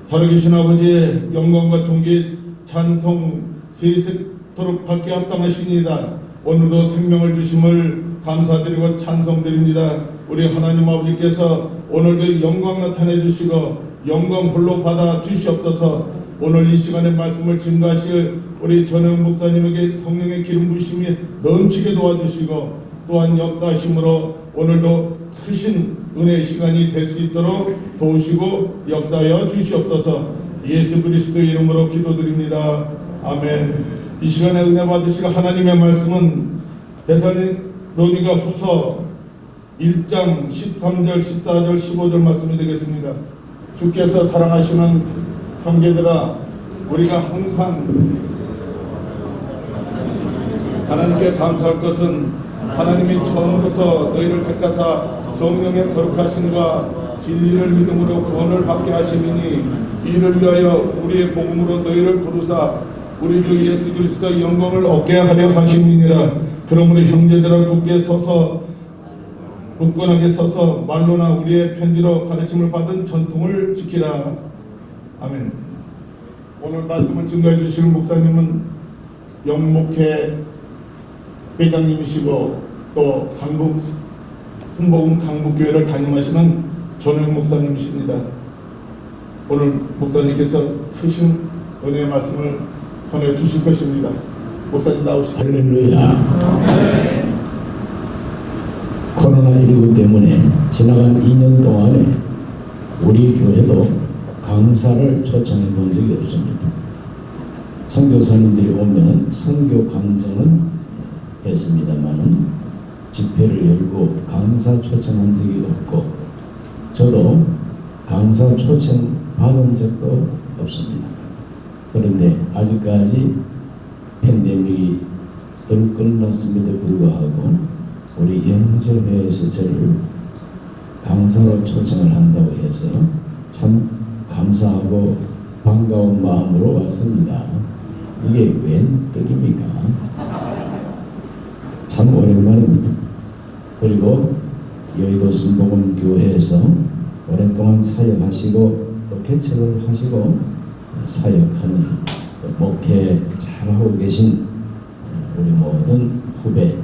살아계신 아버지의 영광과 존귀 찬송 세세토록 받게 합당하시니이다. 오늘도 생명을 주심을 감사드리고 찬송드립니다. 우리 하나님 아버지께서 오늘도 영광 나타내 주시고 영광 홀로 받아 주시옵소서. 오늘 이 시간에 말씀을 증거하실 우리 전영 목사님에게 성령의 기름 부심이 넘치게 도와주시고 또한 역사하심으로 오늘도 크신 은혜의 시간이 될 수 있도록 도우시고 역사하여 주시옵소서. 예수 그리스도의 이름으로 기도드립니다. 아멘. 이 시간에 은혜 받으실 하나님의 말씀은 데살로니가 후서 1장 13절 14절 15절 말씀이 되겠습니다. 주께서 사랑하시는 형제들아, 우리가 항상 하나님께 감사할 것은 하나님이 처음부터 너희를 택하사 성령의 거룩하심과 진리를 믿음으로 구원을 받게 하심이니 이를 위하여 우리의 복음으로 너희를 부르사 우리 주 예수 그리스도의 영광을 얻게 하려 하심이니라. 그러므로 형제들아 굳건하게 서서 말로나 우리의 편지로 가르침을 받은 전통을 지키라. 아멘. 오늘 말씀을 증거해 주시는 목사님은 영목회 회장님이시고 또 흥복음 강북교회를 담임하시는 전영 목사님이십니다. 오늘 목사님께서 크신 은혜의 말씀을 전해 주실 것입니다. 목사님 나오시죠. 할렐루야. 코로나19 때문에 지나간 2년 동안에 우리 교회도 강사를 초청해 본 적이 없습니다. 선교사님들이 오면은 선교 강좌는 했습니다만은 집회를 열고 강사 초청한 적이 없고 저도 강사 초청 받은 적도 없습니다. 그런데 아직까지 팬데믹이 덜 끝났음에도 불구하고 우리 영재회에서 저를 강사로 초청을 한다고 해서 참 감사하고 반가운 마음으로 왔습니다. 이게 웬 뜻입니까? 참 오랜만입니다. 그리고 여의도 순복음교회에서 오랫동안 사역하시고 또 개척을 하시고 사역하는 목회 잘하고 계신 우리 모든 후배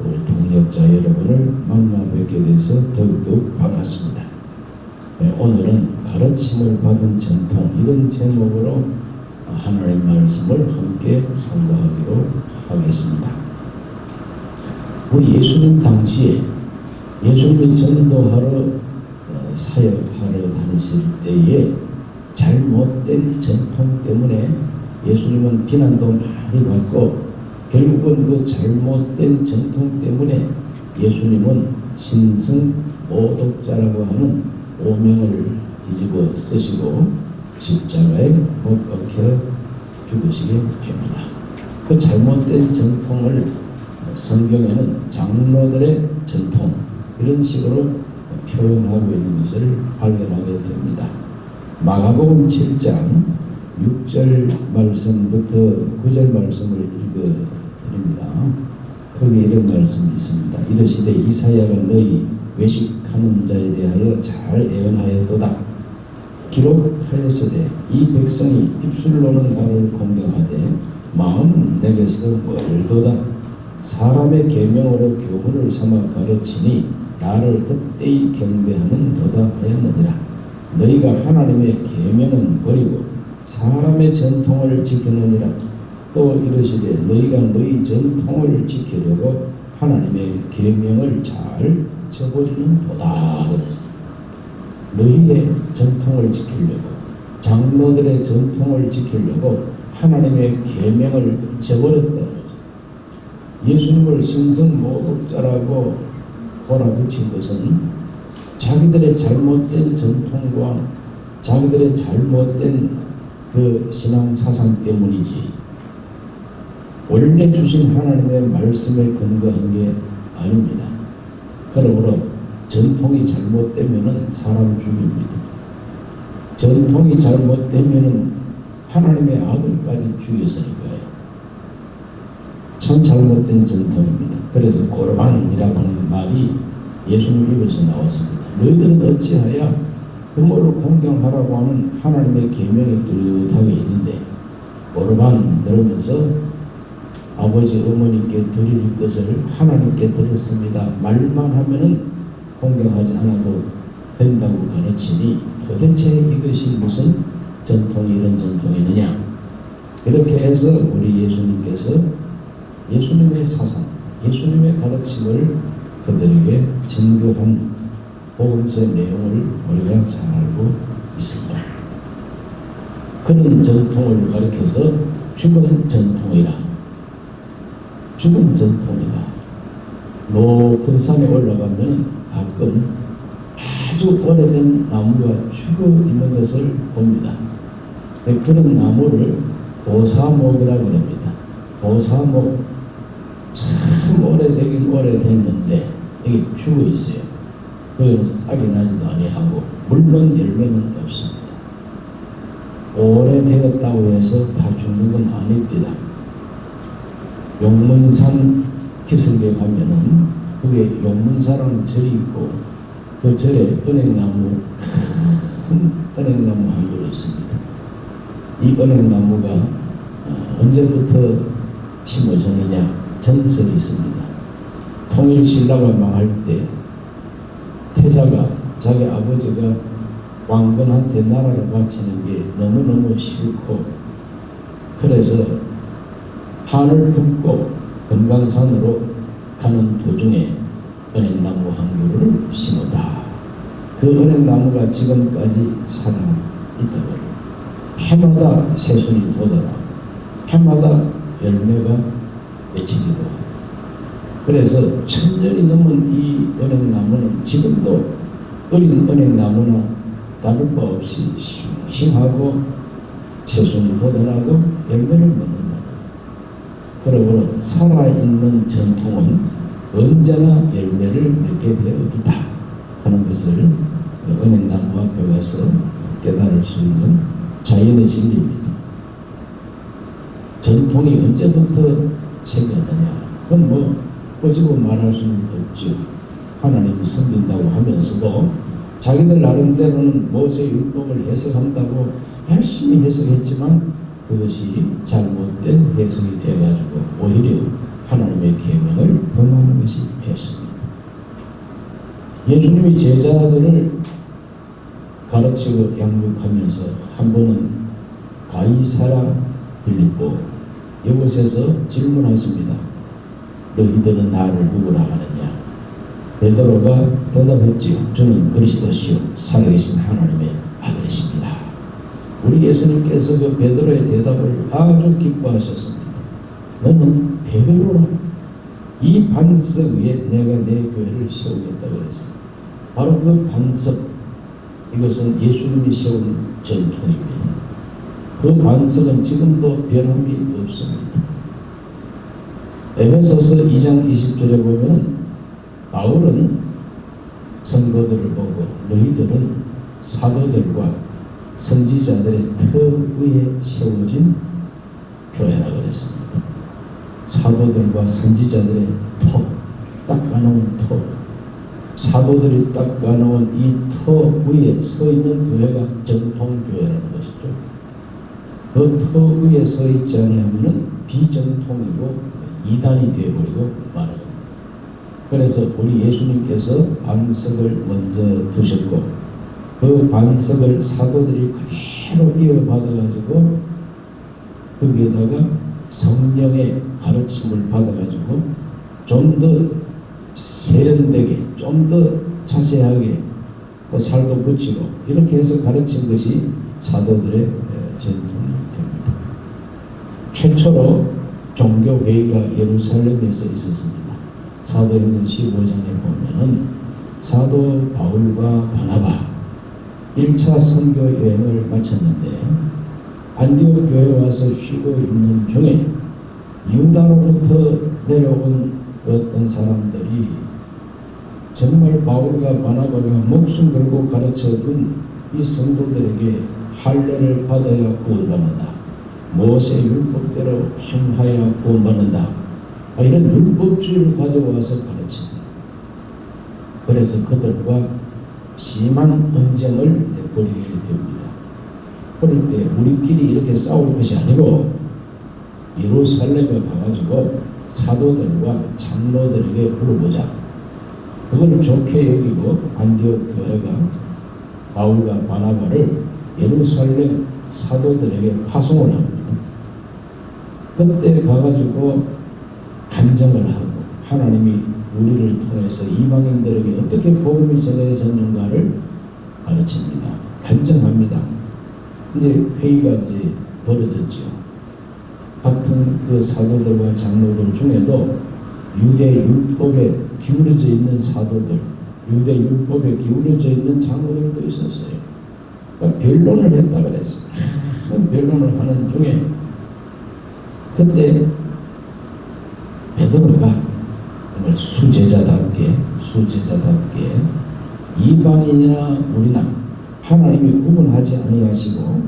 우리 동력자 여러분을 만나 뵙게 돼서 더욱더 반갑습니다. 오늘은 가르침을 받은 전통 이런 제목으로 하나님의 말씀을 함께 선포하기로 하겠습니다. 우리 예수님 당시에 예수님이 전도하러 사역하러 다니실 때에 잘못된 전통 때문에 예수님은 비난도 많이 받고 결국은 그 잘못된 전통 때문에 예수님은 신성 모독자라고 하는 오명을 뒤집어 쓰시고 십자가에 못 박혀 죽으시게 됩니다. 그 잘못된 전통을 성경에는 장로들의 전통 이런 식으로 표현하고 있는 것을 발견하게 됩니다. 마가복음 7장 6절 말씀부터 9절 말씀을 읽어드립니다. 거기에 이런 말씀이 있습니다. 이르시되 이사야가 너희 외식하는 자에 대하여 잘 예언하였도다. 기록하였으되 이 백성이 입술로는 나를 공경하되 마음은 내게서 멀도다. 사람의 계명으로 교훈을 삼아 가르치니 나를 헛되이 경배하는 도다 하였느니라. 너희가 하나님의 계명은 버리고 사람의 전통을 지키느니라. 또 이르시되 너희가 너희 전통을 지키려고 하나님의 계명을 잘 저버리는 도다. 너희의 전통을 지키려고 장로들의 전통을 지키려고 하나님의 계명을 저버렸다. 예수님을 신성 모독자라고 몰아붙인 것은 자기들의 잘못된 전통과 자기들의 잘못된 그 신앙 사상 때문이지 원래 주신 하나님의 말씀에 근거한 게 아닙니다. 그러므로 전통이 잘못되면은 사람 죽입니다. 전통이 잘못되면은 하나님의 아들까지 죽였으니까요. 참 잘못된 전통입니다. 그래서 고르반이라고 하는 말이 예수님 입에서 나왔습니다. 너희들은 어찌하여 부모를 공경하라고 하는 하나님의 계명이 뚜렷하게 있는데 오르반 들으면서 아버지 어머니께 드릴 것을 하나님께 드렸습니다. 말만 하면은 공경하지 않아도 된다고 가르치니 도대체 이것이 무슨 전통이 이런 전통이느냐. 이렇게 해서 우리 예수님께서 예수님의 사상, 예수님의 가르침을 그들에게 증거한 복음서의 내용을 우리가 잘 알고 있습니다. 그런 전통을 가르쳐서 죽은 전통이라 높은 산에 올라가면 가끔 아주 오래된 나무가 죽어 있는 것을 봅니다. 그런 나무를 고사목이라고 합니다. 고사목 참 오래되긴 오래됐는데 이게 죽어 있어요. 그거는 싹이 나지도 아니하고 물론 열매는 없습니다. 오래되었다고 해서 다 죽는 건 아닙니다. 용문산 기슭에 가면은 그게 용문사라는 절이 있고 그 절에 은행나무, 큰 은행나무 한 그루 있습니다. 이 은행나무가 언제부터 심어졌느냐 전설이 있습니다. 통일신라가 망할 때 태자가 자기 아버지가 왕건한테 나라를 바치는 게 너무너무 싫고 그래서 한을 품고 금강산으로 가는 도중에 은행나무 한 그루를 심었다. 그 은행나무가 지금까지 살아있다고 해마다 새순이 돋아나 해마다 열매가 맺히기도 하고 그래서 1000년이 넘은 이 은행나무는 지금도 어린 은행나무나 다를 바 없이 싱싱하고 새순이 돋아나고 열매를 맺는다. 그러므로 살아있는 전통은 언제나 열매를 맺게 되어 있다 하는 것을 은행나무 앞에 가서 깨달을 수 있는 자연의 진리입니다. 전통이 언제부터 생겼느냐? 그건 뭐 꼬집어 말할 수는 없죠. 하나님이 섬긴다고 하면서도 자기들 나름대로는 모세 율법을 해석한다고 열심히 해석했지만 그것이 잘못된 해석이 되어가지고 오히려 하나님의 계명을 범하는 것이 되었습니다. 예수님이 제자들을 가르치고 양육하면서 한 번은 가이사랴 빌립보 이곳에서 질문하십니다. 너희들은 나를 누구라 하느냐? 베드로가 대답했지요. 저는 그리스도시요 살아계신 하나님의 아들이십니다. 우리 예수님께서 그 베드로의 대답을 아주 기뻐하셨습니다. 너는 베드로라. 이 반석 위에 내가 내 교회를 세우겠다고 그랬어요. 바로 그 반석, 이것은 예수님이 세운 전통입니다. 그 반석은 지금도 변함이 없습니다. 에베소서 2장 20절에 보면 바울은 성도들을 보고 너희들은 사도들과 선지자들의 터 위에 세워진 교회라고 그랬습니다. 사도들과 선지자들의 터, 닦아놓은 터, 사도들이 닦아놓은 이 터 위에 서 있는 교회가 정통교회라는 것이죠. 그 터 위에 서 있지 아니하면 비정통이고 이단이 되어버리고 말아요. 그래서 우리 예수님께서 반석을 먼저 두셨고 그 반석을 사도들이 그대로 이어받아가지고 거기에다가 성령의 가르침을 받아가지고 좀 더 세련되게 좀 더 자세하게 또 살도 붙이고 이렇게 해서 가르친 것이 사도들의 전통이 됩니다. 최초로 종교회의가 예루살렘에서 있었습니다. 사도행전 15장에 보면은 사도 바울과 바나바 1차 선교 여행을 마쳤는데 안디옥 교회에 와서 쉬고 있는 중에 유다로부터 내려온 어떤 사람들이 정말 바울과 바나바가 목숨 걸고 가르쳐준 이 성도들에게 할례를 받아야 구원받는다. 모세 율법대로 행하여 구원받는다. 이런 율법주의를 가져와서 가르칩니다. 그래서 그들과 심한 언쟁을 벌이게 됩니다. 그럴 때 우리끼리 이렇게 싸울 것이 아니고 예루살렘에 가가지고 사도들과 장로들에게 물어보자. 그걸 좋게 여기고 안디옥 교회가 바울과 바나바를 예루살렘 사도들에게 파송을 합니다. 그때 가가지고 간증을 하고 하나님이 우리를 통해서 이방인들에게 어떻게 복음이 전해졌는가를 가르칩니다. 간증합니다. 이제 회의가 이제 벌어졌죠. 같은 그 사도들과 장로들 중에도 유대 율법에 기울어져 있는 사도들, 유대 율법에 기울어져 있는 장로들도 있었어요. 그러니까 변론을 했다 그랬어요. 변론을 하는 중에 그때 베드로가 정말 수제자답게 이방인이나 우리나 하나님이 구분하지 아니하시고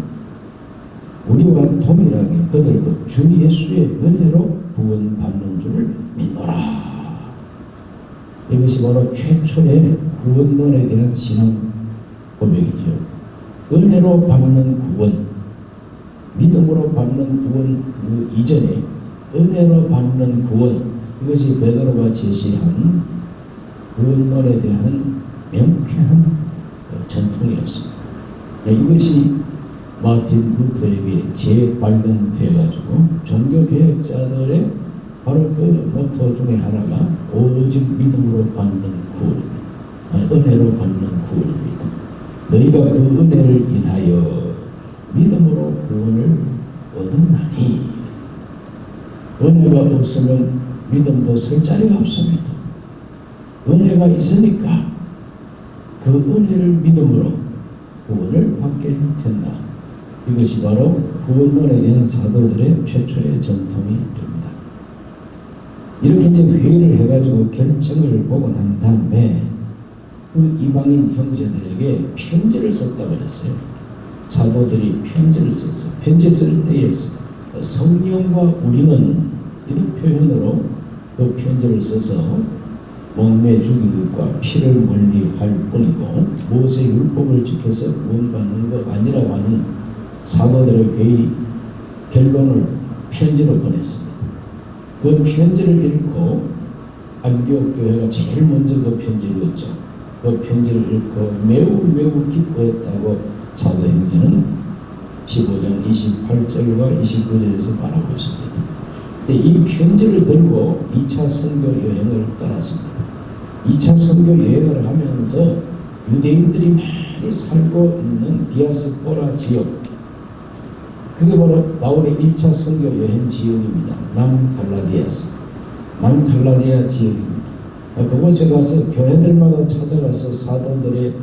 우리와 동일하게 그들도 주 예수의 은혜로 구원받는 줄을 믿노라. 이것이 바로 최초의 구원론에 대한 신앙 고백이죠. 은혜로 받는 구원, 믿음으로 받는 구원 그 이전에 은혜로 받는 구원, 이것이 베드로가 제시한 구원론에 대한 명쾌한 전통이었습니다. 이것이 마틴 루터에게 재발견되어가지고 종교개혁자들의 바로 그 모토 중에 하나가 오직 믿음으로 받는 구원입니다. 은혜로 받는 구원입니다. 너희가 그 은혜를 인하여 믿음으로 구원을 얻었나니 은혜가 없으면 믿음도 설 자리가 없습니다. 은혜가 있으니까 그 은혜를 믿음으로 구원을 받게 된다. 이것이 바로 구원론에 대한 사도들의 최초의 전통이 됩니다. 이렇게 이제 회의를 해가지고 결정을 보고 난 다음에 그 이방인 형제들에게 편지를 썼다 그랬어요. 사도들이 편지를 썼어요. 편지 쓸 때에 성령과 우리는 이런 표현으로 그 편지를 써서 몸에 죽인 것과 피를 멀리할 뿐이고 모세 율법을 지켜서 구원받는 것 아니라고 하는 사도들의 회의 결론을 편지로 보냈습니다. 그 편지를 읽고 안디옥 교회가 제일 먼저 그 편지를 읽었죠. 그 편지를 읽고 매우 기뻐했다고 사도행전은 15장 28절과 29절에서 말하고 있습니다. 근데 이 편지를 들고 2차 선교 여행을 떠났습니다. 2차 선교 여행을 하면서 유대인들이 많이 살고 있는 디아스포라 지역, 그게 바로 바울의 1차 선교 여행 지역입니다. 남갈라디아 지역입니다. 그곳에 가서 교회들마다 찾아가서 사도들의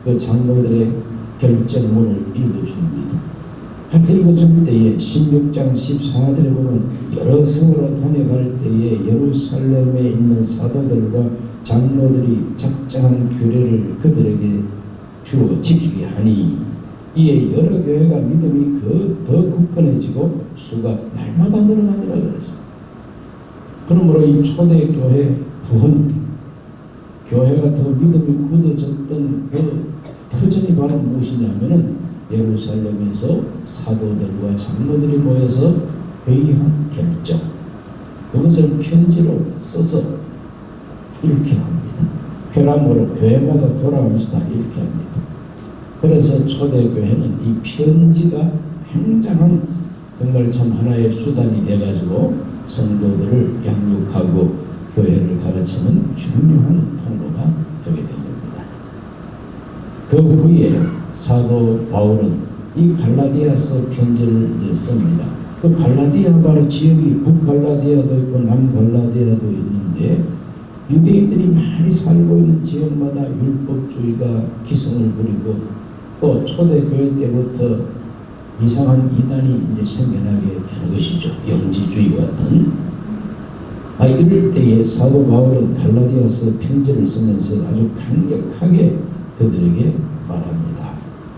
그 장로들의 결정문을 읽어줍니다. 읽어줄 때에 16장 14절에 보면 여러 성으로 다녀갈 때에 예루살렘에 있는 사도들과 장로들이 작정한 규례를 그들에게 주어 지키게 하니 이에 여러 교회가 믿음이 더 굳건해지고 수가 날마다 늘어나더라 그랬어요. 그러므로 이 초대교회 부흥, 교회가 더 믿음이 굳어졌던 그 터전이 바로 무엇이냐면은 예루살렘에서 사도들과 장로들이 모여서 회의한 결정, 그것을 편지로 써서 이렇게 합니다. 회람으로 교회마다 돌아가면서 다 이렇게 합니다. 그래서 초대교회는 이 편지가 굉장한 정말 참 하나의 수단이 돼가지고 성도들을 양육하고 교회를 가르치는 중요한 통로가 되게 됩니다. 그 후에 사도 바울은 이 갈라디아서 편지를 씁니다. 그 갈라디아 바로 지역이 북갈라디아도 있고 남갈라디아도 있는데 유대인들이 많이 살고 있는 지역마다 율법주의가 기승을 부리고 또 초대교회 때부터 이상한 이단이 이제 생겨나게 되는 것이죠. 영지주의 같은. 이럴 때에 사도 바울은 갈라디아서 편지를 쓰면서 아주 강력하게 그들에게 말합니다.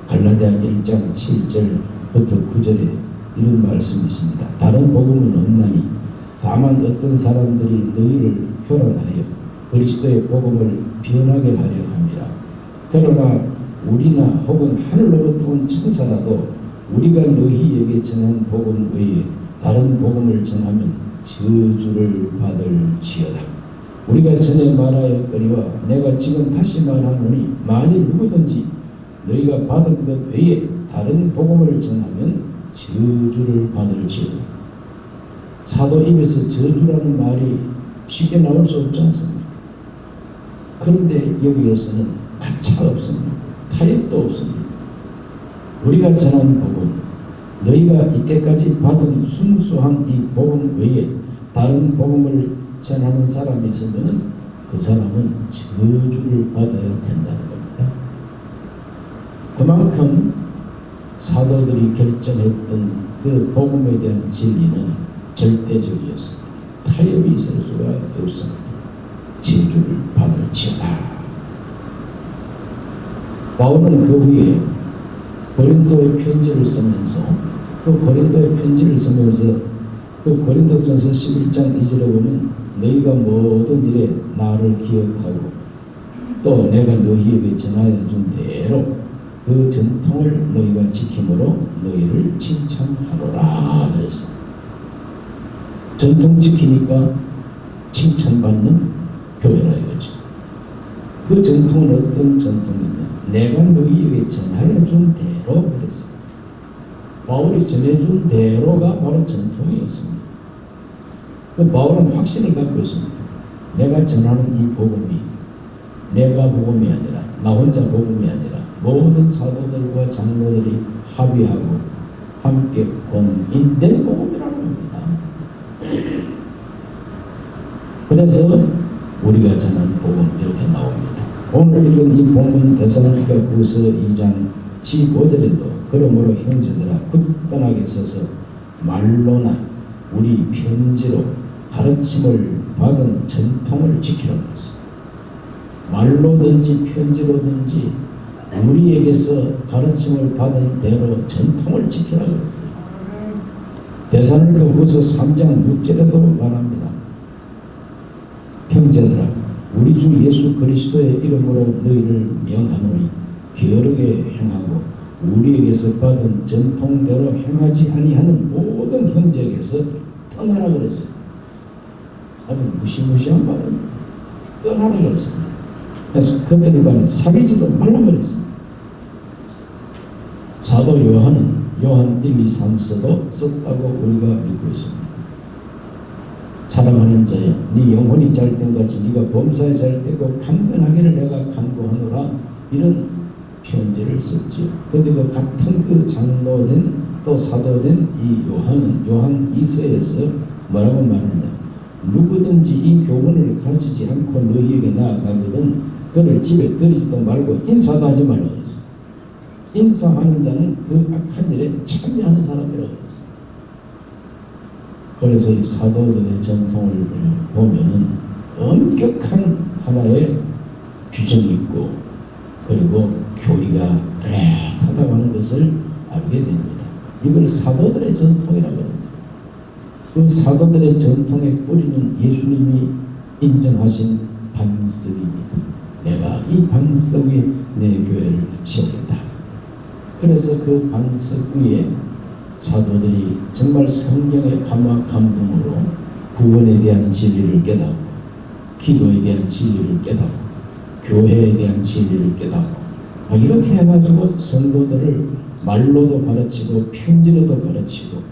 갈라디아 1장 7절부터 9절에 이런 말씀이 있습니다. 다른 복음은 없나니 다만 어떤 사람들이 너희를 교란하여 그리스도의 복음을 변하게 하려 함이라. 그러나 우리나 혹은 하늘로부터 온 천사라도 우리가 너희에게 전한 복음 외에 다른 복음을 전하면 저주를 받을지어다. 우리가 전에 말하였거니와 내가 지금 다시 말하노니 만일 누구든지 너희가 받은 것 외에 다른 복음을 전하면 저주를 받을지어다. 사도 입에서 저주라는 말이 쉽게 나올 수 없지 않습니까? 그런데 여기에서는 가차가 없습니다. 타협도 없습니다. 우리가 전한 복음, 너희가 이때까지 받은 순수한 이 복음 외에 다른 복음을 전하는 사람이 있으면 그 사람은 저주를 받아야 된다는 겁니다. 그만큼 사도들이 결정했던 그 복음에 대한 진리는 절대적이었습니다. 타협이 있을 수가 없습니다. 저주를 받을지어다. 바울은 그 후에 고린도의 편지를 쓰면서 그 고린도전서 11장 2절에 보면 너희가 모든 일에 나를 기억하고 또 내가 너희에게 전하여 준 대로 그 전통을 너희가 지킴으로 너희를 칭찬하노라 그랬습니다. 전통 지키니까 칭찬받는 교회라 이거죠. 그 전통은 어떤 전통이냐? 내가 너희에게 전하여 준 대로 그랬어요. 바울이 전해준 대로가 바로 전통이었습니다. 그 바울은 확신을 갖고 있습니다. 내가 전하는 이 복음이 내가 복음이 아니라 나 혼자 복음이 아니라 모든 사도들과 장로들이 합의하고 함께 공인된 복음이라는 겁니다. 그래서 우리가 전하는 복음 이렇게 나옵니다. 오늘 읽은 이 본문 데살로니가후서 2장 15절에도 그러므로 형제들아 굳건하게 서서 말로나 우리 편지로 가르침을 받은 전통을 지키라고 했습니다. 말로든지 편지로든지 우리에게서 가르침을 받은 대로 전통을 지키라고 했어요. 데살로니가후서 3장 6절에도 말합니다. 형제들아 우리 주 예수 그리스도의 이름으로 너희를 명하노니 게으르게 행하고 우리에게서 받은 전통대로 행하지 아니하는 모든 형제에게서 떠나라 그랬어요. 아주 무시무시한 말입니다. 떠나라 그랬습니다. 그래서 그들과는 사귀지도 말라 그랬습니다. 사도 요한은 요한 1, 2, 3서도 썼다고 우리가 믿고 있습니다. 사랑하는 자여 네 영혼이 잘 땐같이 네가 범사에 잘 되고 강건하기를 내가 간구하노라 이런 편지를 썼지요. 그런데 그 같은 그 장로된 또 사도된 이 요한은 요한 2서에서 뭐라고 말하느냐? 누구든지 이 교훈을 가지지 않고 너희에게 나아가거든 그를 집에 들이지도 말고 인사도 하지 말라고 했어요. 인사하는 자는 그 악한 일에 참여하는 사람이라고 했어요. 그래서 이 사도들의 전통을 보면은 엄격한 하나의 규정이 있고 그리고 교리가 뚜렷하다고 하는 것을 알게 됩니다. 이걸 사도들의 전통이라고 합니다. 그 사도들의 전통의 뿌리는 예수님이 인정하신 반석입니다. 내가 이 반석 위에 내 교회를 세우겠다. 그래서 그 반석 위에 사도들이 정말 성경의 감화 감동으로 구원에 대한 진리를 깨닫고 기도에 대한 진리를 깨닫고 교회에 대한 진리를 깨닫고 이렇게 해가지고 성도들을 말로도 가르치고 편지로도 가르치고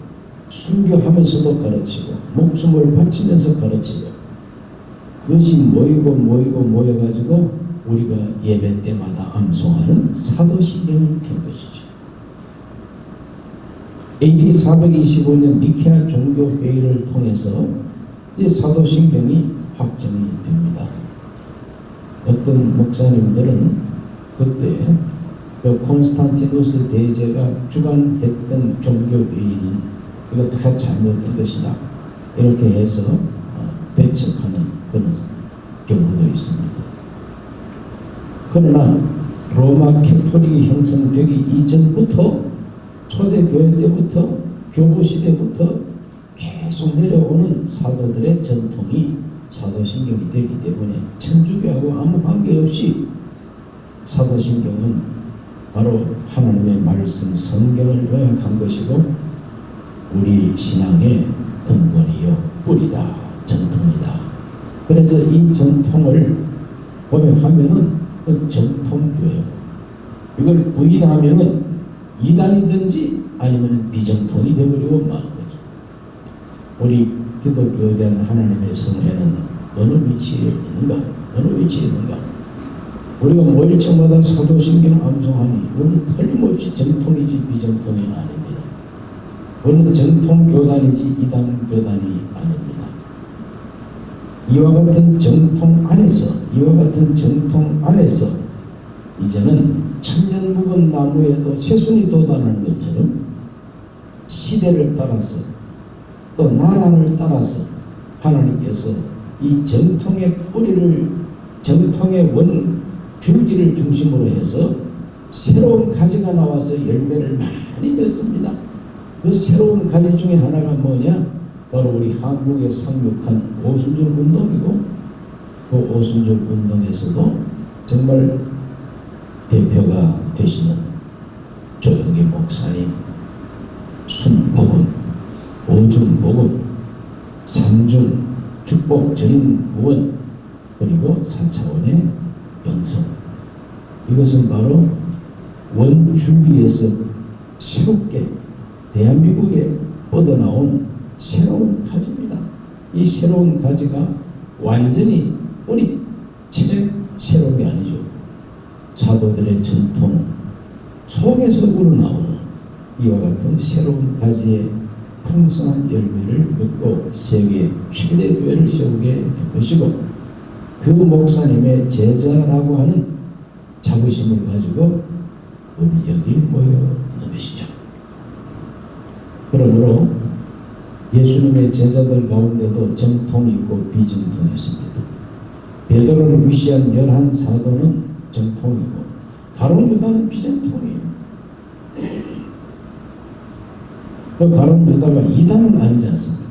순교하면서도 가르치고 목숨을 바치면서 가르치고 그것이 모여가지고 우리가 예배 때마다 암송하는 사도신경이 된 것이죠. AD 425년 니케아 종교회의를 통해서 이 사도신경이 확정이 됩니다. 어떤 목사님들은 그때 콘스탄티누스 대제가 주관했던 종교회의는 이거 다 잘못된 것이다. 이렇게 해서 배척하는 그런 경우도 있습니다. 그러나 로마 캐토릭이 형성되기 이전부터 초대교회 때부터 교보시대부터 계속 내려오는 사도들의 전통이 사도신경이 되기 때문에 천주교하고 아무 관계없이 사도신경은 바로 하나님의 말씀 성경을 요약한 것이고 우리 신앙의 근본이요 뿌리다, 전통이다. 그래서 이 전통을 고백하면은 그 정통교회, 이걸 부인하면은 이단이든지 아니면 비정통이 되버리고 마는 거죠. 우리 기독교에 대한 하나님의 성회는 어느 위치에 있는가? 어느 위치에 있는가? 우리가 모일 때마다 사도신경 암송하니 우리는 틀림없이 정통이지 비정통이 아닙니다. 우리는 정통교단이지 이단교단이 아닙니다. 이와 같은 정통 안에서 이제는 천년 묵은 나무에도 새순이 돋아나는 것처럼 시대를 따라서 또 나라를 따라서 하나님께서 이 정통의 뿌리를, 정통의 줄기를 중심으로 해서 새로운 가지가 나와서 열매를 많이 맺습니다. 그 새로운 가지 중에 하나가 뭐냐? 바로 우리 한국에 상륙한 오순절 운동이고, 그 오순절 운동에서도 정말 대표가 되시는 조영기 목사님, 순복음, 오중복음, 삼중 축복 전인 구원, 그리고 4차원의 영성, 이것은 바로 원줄기에서 새롭게 대한민국에 뻗어나온 새로운 가지입니다. 이 새로운 가지가 완전히 뿌리 채 새로운 게 아니죠. 사도들의 전통 속에서 우러나오는 이와 같은 새로운 가지의 풍성한 열매를 맺고 세계 최대 교회를 세우게 된 것이고, 그 목사님의 제자라고 하는 자부심을 가지고 우리 여기 모여 있는 것이죠. 그러므로 예수님의 제자들 가운데도 정통이 있고 비정통이 있습니다. 베드로를 위시한 11사도는 정통이고 가룟 유다는 비정통이에요. 그 가룟 유다가 이단은 아니지 않습니까?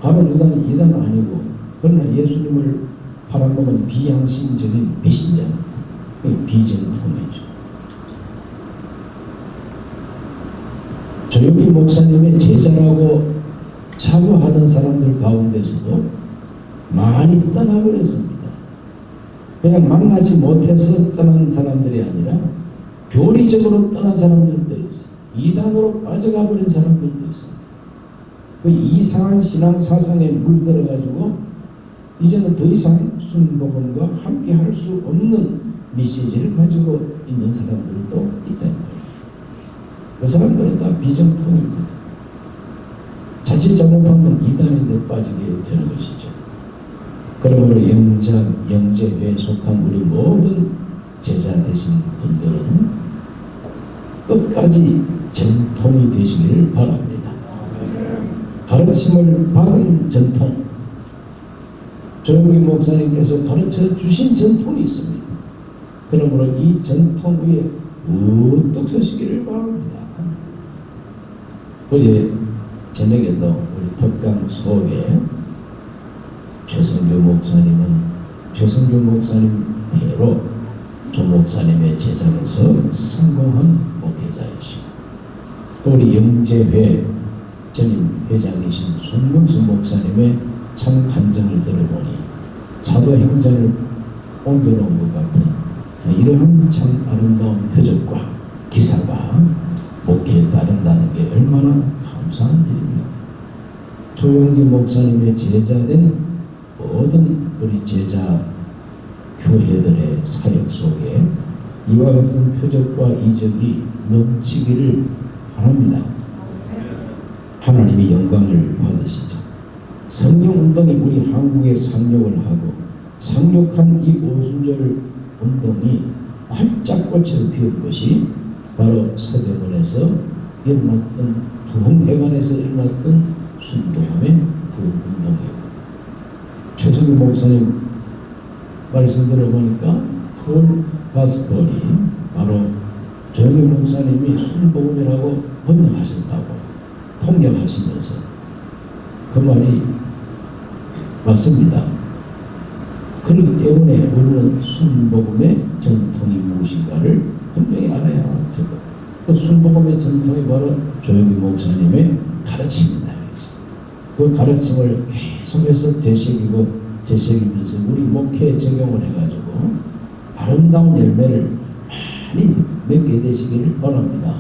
가룟 유다는 이단은 아니고, 그러나 예수님을 팔아먹은 비양심적인 배신자입니다. 비정통이죠. 조영기 목사님의 제자라고 자부하던 사람들 가운데서도 많이 떠나버렸습니다. 그냥 만나지 못해서 떠난 사람들이 아니라 교리적으로 떠난 사람들도 있어요. 이단으로 빠져가 버린 사람들도 있어요. 그 이상한 신앙 사상에 물들어가지고 이제는 더 이상 순복음과 함께 할 수 없는 메시지를 가지고 있는 사람들도 있다는 거예요. 그 사람들은 다 비정통입니다. 자칫 잘못하면 이단에 더 빠지게 되는 것이죠. 그러므로 영재회에 속한 우리 모든 제자 되신 분들은 끝까지 전통이 되시기를 바랍니다. 가르침을 받은 전통, 조영기 목사님께서 가르쳐 주신 전통이 있습니다. 그러므로 이 전통 위에 우뚝 서시기를 바랍니다. 어제 저녁에도 우리 덕강 소에 최성교 목사님 대로 조 목사님의 제자로서 성공한 목회자이시고, 또 우리 영재회 전임 회장이신 손문수 목사님의 참 간증을 들어보니 사도행전을 옮겨놓은 것 같은 이러한 참 아름다운 표적과 기사가 목회에 따른다는 게 얼마나 감사한 일입니까? 조영기 목사님의 제자된 모든 우리 제자 교회들의 사역 속에 이와 같은 표적과 이적이 넘치기를 바랍니다. 하나님이 영광을 받으시죠. 성령운동이 우리 한국에 상륙을 하고 상륙한 이 오순절 운동이 활짝 꽃을 피운 것이 바로 서대문에서 일어났던, 부흥회관에서 일어났던 순복음의 부흥운동이에요. 최성규 목사님 말씀 들어보니까 폴 가스пол이 바로 조영기 목사님이 순복음이라고 번역하셨다고 통역하시면서 그 말이 맞습니다. 그렇기 때문에 우리는 순복음의 전통이 무엇인가를 분명히 알아야 되고, 그 순복음의 전통이 바로 조영기 목사님의 가르침입니다. 그 가르침을 계속해서 되새기면서 우리 목회에 적용을 해가지고 아름다운 열매를 많이 맺게 되시기를 바랍니다.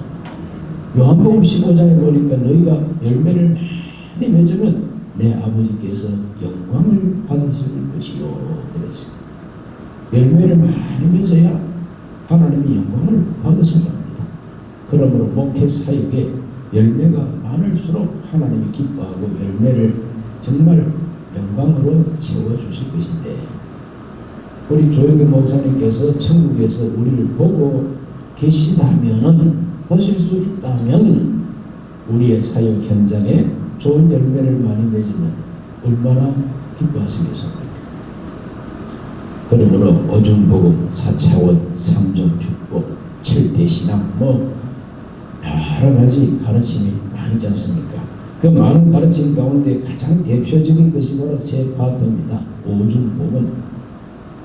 요한복음 15장에 보니까 너희가 열매를 많이 맺으면 내 아버지께서 영광을 받으실 것이요. 그랬어요. 열매를 많이 맺어야 하나님이 영광을 받으신답니다. 그러므로 목회 사역에 열매가 많을수록 하나님이 기뻐하고 열매를 정말 영광으로 채워주실 것인데, 우리 조영기 목사님께서 천국에서 우리를 보고 계시다면은, 보실 수 있다면 우리의 사역 현장에 좋은 열매를 많이 맺으면 얼마나 기뻐하시겠습니까? 그러므로 오중복음, 4차원, 3종 축복, 7대 신앙, 여러 가지 가르침이 많지 않습니까? 그 많은 가르침 가운데 가장 대표적인 것이 바로 세 파트입니다. 오중복음.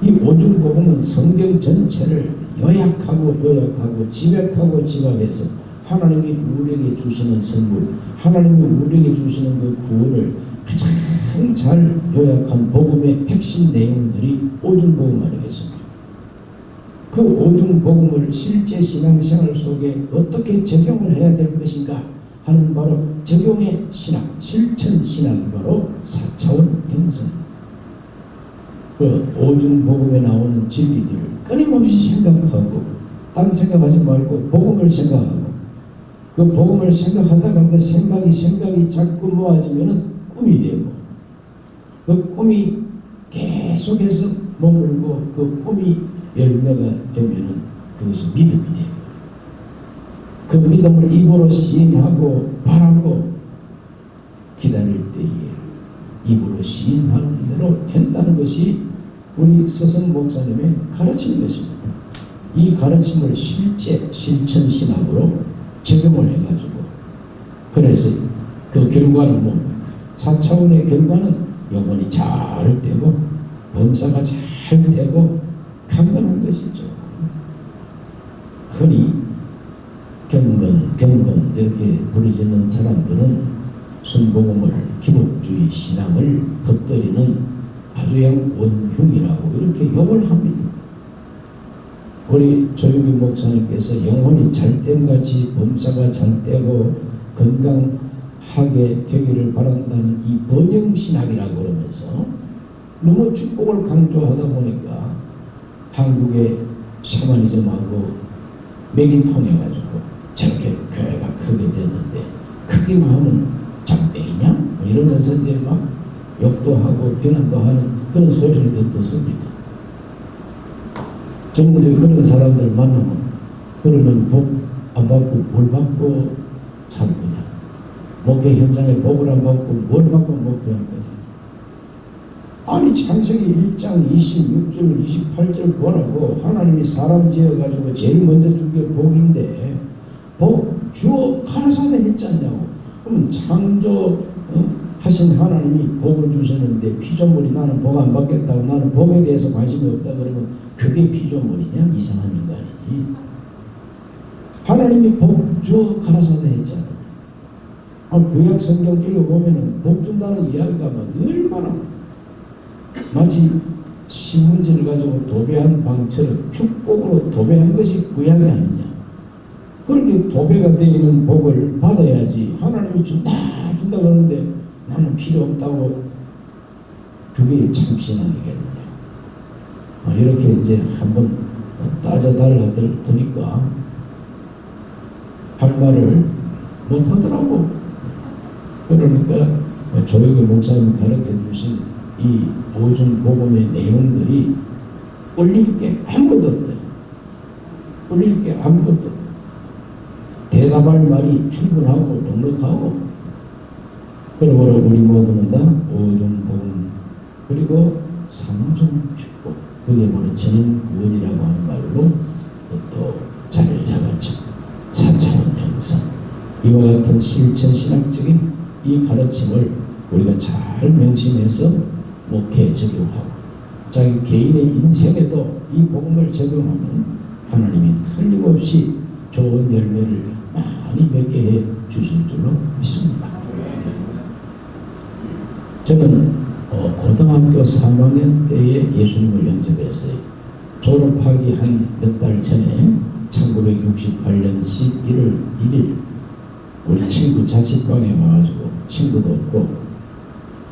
이 오중복음은 성경 전체를 요약하고 집약해서 하나님이 우리에게 주시는 선물, 하나님이 우리에게 주시는 그 구원을 가장 잘 요약한 복음의 핵심 내용들이 오중복음 아니겠습니까? 그 오중복음을 실제 신앙생활 속에 어떻게 적용을 해야 될 것인가 하는 바로 적용의 신학, 실천 신학이 바로 4차원 형성. 그 오중복음에 나오는 진리들을 끊임없이 생각하고, 딴 생각하지 말고 복음을 생각하고, 그 복음을 생각하다가 그 생각이 자꾸 모아지면은 꿈이 되고, 그 꿈이 계속해서 머물고 그 꿈이 열매가 되면은 그것이 믿음이 돼요. 그 믿음을 입으로 시인하고 바라고 기다릴 때에 입으로 시인하는 대로 된다는 것이 우리 서선 목사님의 가르침인 것입니다. 이 가르침을 실천 신학으로 적용을 해가지고, 그래서 그 결과는 뭡니까? 4차원의 결과는 영혼이 잘 되고 범사가 잘 되고 강건한 것이죠. 흔히 경건 이렇게 부르짖는 사람들은 순복음을, 기독주의 신앙을 덧들이는 아주 원흉이라고 이렇게 욕을 합니다. 우리 조영기 목사님께서 영혼이 잘됨같이 범사가 잘되고 건강하게 되기를 바란다는 이 번영신학이라고 그러면서 너무 축복을 강조하다 보니까 한국의 샤머니즘하고 맥이 통해가지고 저렇게 교회가 크게 됐는데 크기만 하면 장땡이냐? 이러면서 이제 막 욕도 하고 비난도 하는 그런 소리를 듣습니다. 저는 이제 그런 사람들 만나면, 그러면 복 안 받고 뭘 받고 살 거냐? 목회 현장에 복을 안 받고 뭘 받고 목회할 거냐? 아니 창세기 1장 26절 28절 보라고. 하나님이 사람 지어가지고 제일 먼저 준 게 복인데 복 주어 가라사대 했지 않냐고. 그럼 창조 하신 하나님이 복을 주셨는데 피조물이 나는 복 안 받겠다고, 나는 복에 대해서 관심이 없다 그러면 그게 피조물이냐? 이상한 인간이지. 하나님이 복 주어 가라사대 했잖아요. 구약 성경 읽어보면은 복 준다는 이야기가 얼마나 마치 신문지를 가지고 도배한 방처럼 축복으로 도배한 것이 구약이 아니냐. 그렇게 도배가 되어 있는 복을 받아야지. 하나님이 준다 그러는데 나는 필요 없다고, 그게 참 신앙이겠느냐. 이렇게 이제 한번 따져달라 드니까 할 말을 못하더라고. 그러니까 조영기 목사님이 가르쳐 주신 이 오중복음의 내용들이 올릴 게 아무것도 없다. 올릴 게 아무것도 없다. 대답할 말이 충분하고 넉넉하고. 그러므로 우리 모두는 다 오중복음 그리고 삼중축복, 그게 바로 전원 구원이라고 하는 말로 또 자리를 잡았죠. 4차원 형성, 이와 같은 실천 신학적인 이 가르침을 우리가 잘 명심해서 목회에 적용하고 자기 개인의 인생에도 이 복음을 적용하면 하나님이 틀림없이 좋은 열매를 많이 맺게 해 주실 줄로 믿습니다. 저는 고등학교 3학년 때에 예수님을 영접했어요. 졸업하기 한 몇 달 전에 1968년 11월 1일 우리 친구 자취방에 와가지고 친구도 없고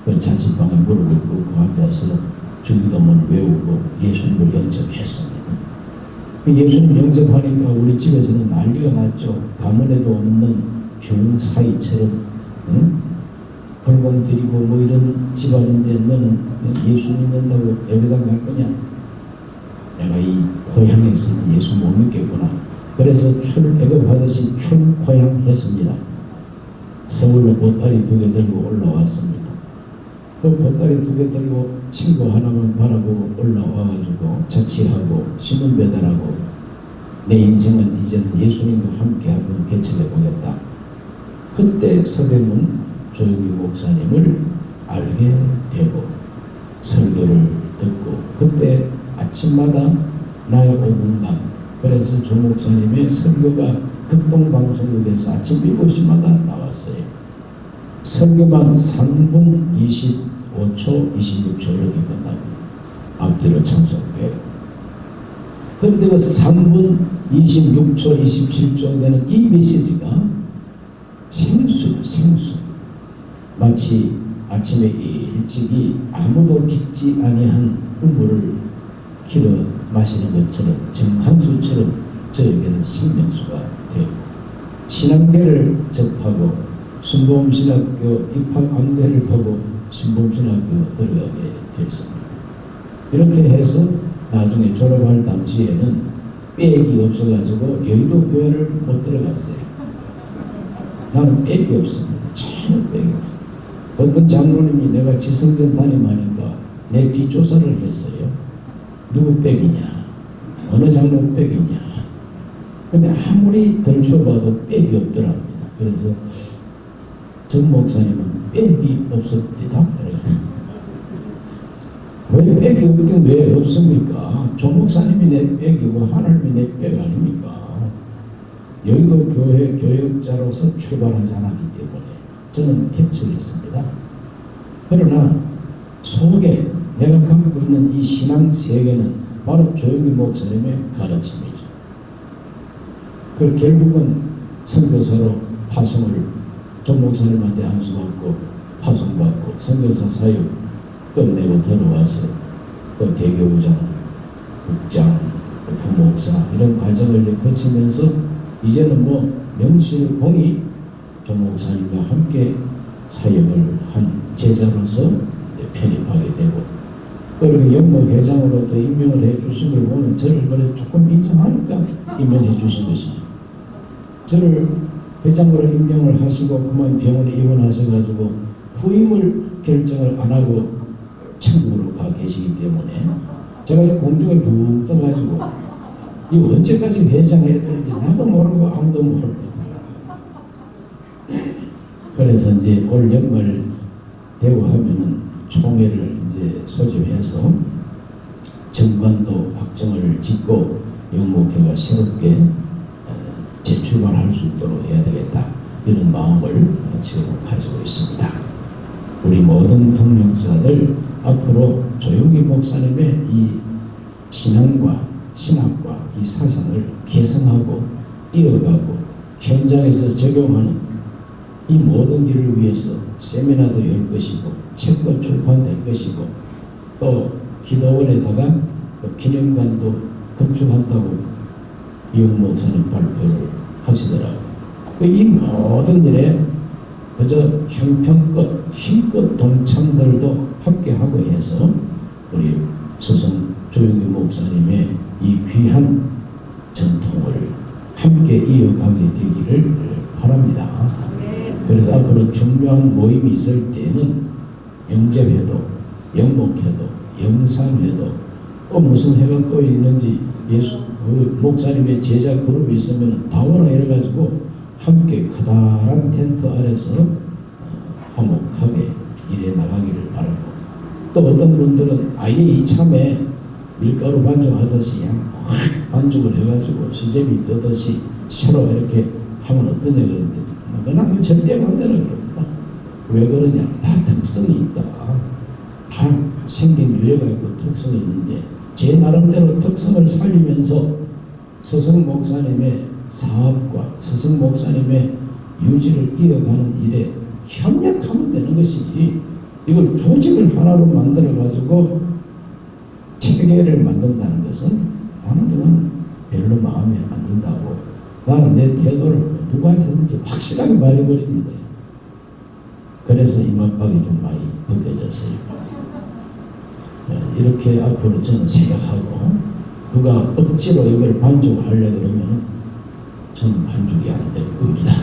그 자취방에 무릎을 꿇고 앉아서 주기도문 외우고 예수님을 영접했습니다. 예수님 영접하니까 우리 집에서는 난리가 났죠. 가문에도 없는 중사이처럼 벌금 드리고 뭐 이런 집안인데 너는 예수 믿는다고 예배당 갈 거냐? 내가 이 고향에서는 예수 못 믿겠구나. 그래서 애급하듯이 출고향했습니다. 서울로 보따리 2개 들고 올라왔습니다. 그 보따리 2개 들고 친구 하나만 바라보고 올라와가지고 자취하고 신문 배달하고 내 인생은 이제는 예수님과 함께 한번 개척해 보겠다. 그때 서대문 조용기 목사님을 알게 되고 설교를 듣고 그때 아침마다 나의 5분간 그래서 조 목사님의 설교가 극동방송국에서 아침 7시마다 나왔어요. 설교만 3분 25초 26초 이렇게 끝납니다. 앞뒤로 참석해요. 그런데 그 3분 26초 27초 되는 이 메시지가 생수 마치 아침에 일찍이 아무도 깊지 아니한 우물을 길어 마시는 것처럼 정한수처럼 저에게는 생명수가 되고 신앙계를 접하고 순복음신학교 입학 안내를 보고 신복음신학교 들어가게 됐습니다. 이렇게 해서 나중에 졸업할 당시에는 백이 없어가지고 여의도 교회를 못 들어갔어요. 나는 백이 없습니다. 전혀 백이 없어요. 어떤 장로님이 내가 지성전 담임하니까 내 뒷조사를 했어요. 누구 백이냐? 어느 장로 백이냐? 근데 아무리 덜쳐봐도 백이 없더랍니다. 그래서 전 목사님은 백이 없었대다. 왜 백이 없긴 왜 없습니까? 조 목사님이 내 백이고 하나님이 내 백 아닙니까? 여의도 교회 교역자로서 출발하지 않았기 때문에 저는 개척했습니다. 그러나 속에 내가 갖고 있는 이 신앙 세계는 바로 조용기 목사님의 가르침이죠. 그 결국은 선교사로 파송을 전 목사님한테 안수받고 파송받고 선교사 사역 끝내고 들어와서 또 대교부장, 국장, 부목사 이런 과정을 거치면서 이제는 뭐 명실공히 전 목사님과 함께 사역을 한 제자로서 편입하게 되고 그리고 영목회장으로 또 임명을 해 주신 걸 보면 저를 그래 조금 인정하니까 임명해 주신 것입니다. 저를 회장으로 임명을 하시고 그만 병원에 입원하셔가지고 후임을 결정을 안 하고 천국으로 가 계시기 때문에 제가 공중에 붕 떠가지고 이거 언제까지 회장해야 되는지 나도 모르고 아무도 모릅니다. 그래서 이제 올 연말 되고 하면은 총회를 이제 소집해서 정관도 확정을 짓고 영목회가 새롭게 재출발할 수 있도록 해야 되겠다 이런 마음을 지금 가지고 있습니다. 우리 모든 동역자들 앞으로 조용기 목사님의 이 신앙과 신학과 이 사상을 개성하고 이어가고 현장에서 적용하는 이 모든 일을 위해서 세미나도 열 것이고 책도 출판될 것이고 또 기도원에다가 또 기념관도 건축한다고 이용 목사님 발표를 하시더라고요. 이 모든 일에 그저 형편껏 힘껏 동참들도 함께하고 해서 우리 스승 조용기 목사님의 이 귀한 전통을 함께 이어가게 되기를 바랍니다. 그래서 앞으로 중요한 모임이 있을 때는 영접회도, 영목회도, 영상회도 또 무슨 회가 또 있는지 예수 우리 목사님의 제자 그룹이 있으면 다 오라 이래가지고 함께 커다란 텐트 아래서 화목하게 일해 나가기를 바라고 또 어떤 분들은 아예 이참에 밀가루 반죽하듯이 그냥 확 반죽을 해가지고 수제비 뜨듯이 새로 이렇게 하면 어떠냐 그러는데 그건 절대 반대라 그럽니다. 왜 그러냐? 다 특성이 있다. 다 생긴 유래가 있고 특성이 있는데 제 나름대로 특성을 살리면서 서성 목사님의 사업과 서성 목사님의 유지를 이어가는 일에 협력하면 되는 것이지 이걸 조직을 하나로 만들어 가지고 체계를 만든다는 것은 나는 그건 별로 마음에 안 든다고 나는 내 태도를 누구한테든지 확실하게 말해버립니다. 그래서 이맛박이 좀 많이 벗겨졌어요. 이렇게 앞으로 저는 생각하고 누가 억지로 이걸 반죽하려 그러면 저는 반죽이 안 될 겁니다.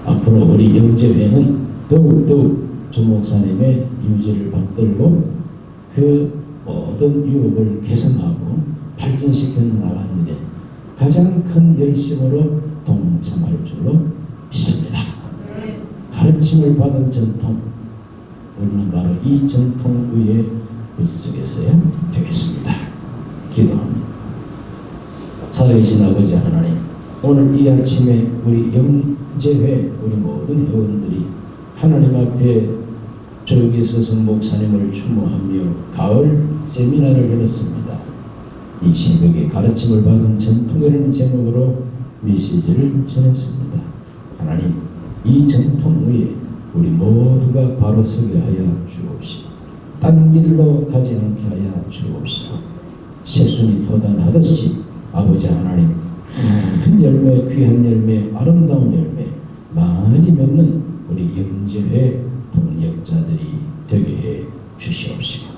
앞으로 우리 영재회는 더욱더욱 조 목사님의 유지를 받들고 그 모든 유업을 개선하고 발전시켜 나가는 일에 가장 큰 열심으로 동참할 줄로 믿습니다. 가르침을 받은 전통, 우리는 바로 이 전통 위에 불석에서야 되겠습니다. 기도합니다. 살아계신 아버지 하나님, 오늘 이 아침에 우리 영재회 우리 모든 회원들이 하나님 앞에 조용히 서서 목사님을 추모하며 가을 세미나를 열었습니다. 이 새벽에 가르침을 받은 전통이라는 제목으로 메시지를 전했습니다. 하나님, 이 전통 위에 우리 모두가 바로 서게 하여 주옵시고 딴 길로 가지 않게 하여 주옵시고 새순이 도단하듯이 아버지 하나님 큰 열매, 귀한 열매, 아름다운 열매 많이 맺는 우리 영재회 동력자들이 되게 해 주시옵시고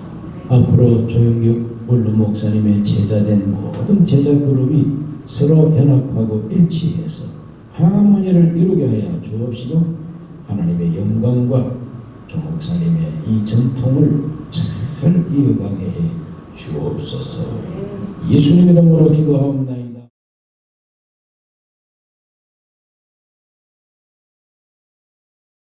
앞으로 조영규 원로 목사님의 제자된 모든 제자 그룹이 서로 연합하고 일치해서 하모니를 이루게 하여 주옵시고 하나님의 영광과 조 목사님의 이 전통을 잘 이어가게 해 주옵소서. 예수님 이름으로 기도하옵나이다.